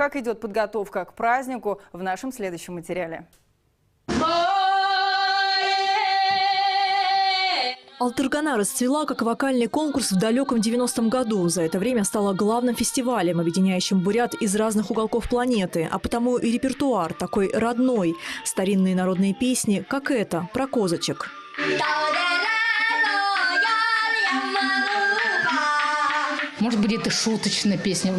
Как идет подготовка к празднику, в нашем следующем материале. Алтыргана расцвела как вокальный конкурс в далеком 90-м году. За это время стала главным фестивалем, объединяющим бурят из разных уголков планеты. А потому и репертуар такой родной. Старинные народные песни, как эта, про козочек. Может быть, это шуточная песня,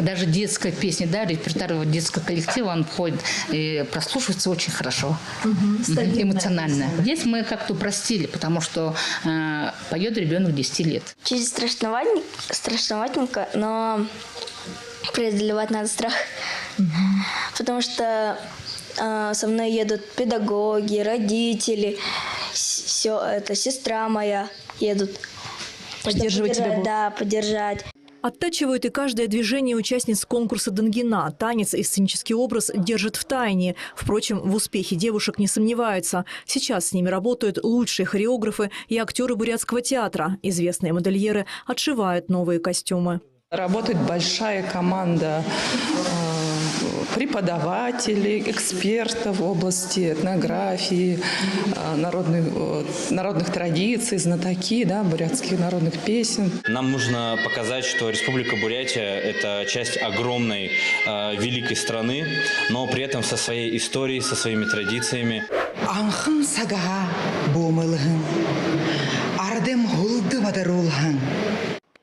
даже детская песня, да, репертуар детского коллектива, он входит и прослушивается очень хорошо, эмоционально. Здесь мы как-то упростили, потому что поет ребенок 10 лет. Чуть страшноватенько, но преодолевать надо страх, потому что со мной едут педагоги, родители, все это, сестра моя едут. Поддерживать тебя будут? Да, поддержать. Оттачивают и каждое движение участниц конкурса Дангина. Танец и сценический образ держат в тайне. Впрочем, в успехе девушек не сомневаются. Сейчас с ними работают лучшие хореографы и актеры бурятского театра. Известные модельеры отшивают новые костюмы. Работает большая команда преподавателей, экспертов в области этнографии, народных традиций, знатоки, да, бурятских народных песен. Нам нужно показать, что Республика Бурятия – это часть огромной, великой страны, но при этом со своей историей, со своими традициями.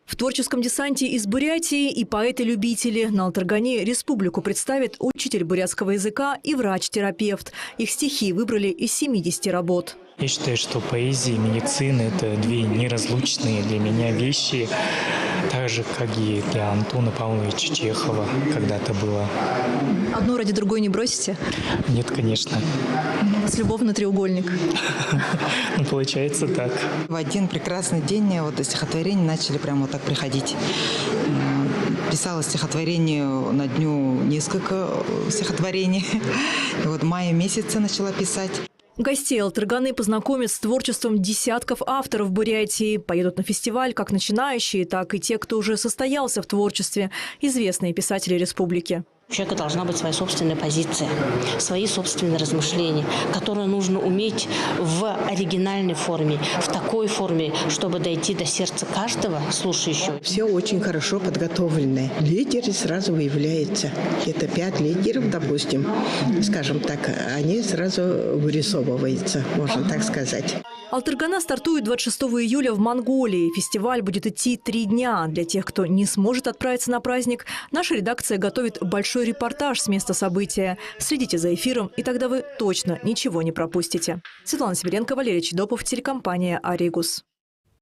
В творческом десанте из Бурятии и поэты-любители. На Алтыргане республику представит учитель бурятского языка и врач-терапевт. Их стихи выбрали из 70 работ. Я считаю, что поэзия и медицина – это две неразлучные для меня вещи, так же, как и для Антона Павловича Чехова когда-то было. Одну ради другой не бросите? Нет, конечно. С любовный треугольник. Ну, получается так. В один прекрасный день вот стихотворения начали прямо вот так приходить. Писала стихотворению на дню несколько стихотворений. И вот в мае месяце начала писать. Гостей Алтырганы познакомят с творчеством десятков авторов Бурятии. Поедут на фестиваль как начинающие, так и те, кто уже состоялся в творчестве. Известные писатели республики. У человека должна быть своя собственная позиция, свои собственные размышления, которые нужно уметь в оригинальной форме, в такой форме, чтобы дойти до сердца каждого слушающего. Все очень хорошо подготовлены. Лидеры сразу выявляются. Это 5 лидеров, допустим, скажем так, они сразу вырисовываются, можно так сказать. Алтыргана стартует 26 июля в Монголии. Фестиваль будет идти 3 дня. Для тех, кто не сможет отправиться на праздник, наша редакция готовит большой репортаж с места события. Следите за эфиром, и тогда вы точно ничего не пропустите. Светлана Сибиренко, Валерий Чедопов, телекомпания «Аригус».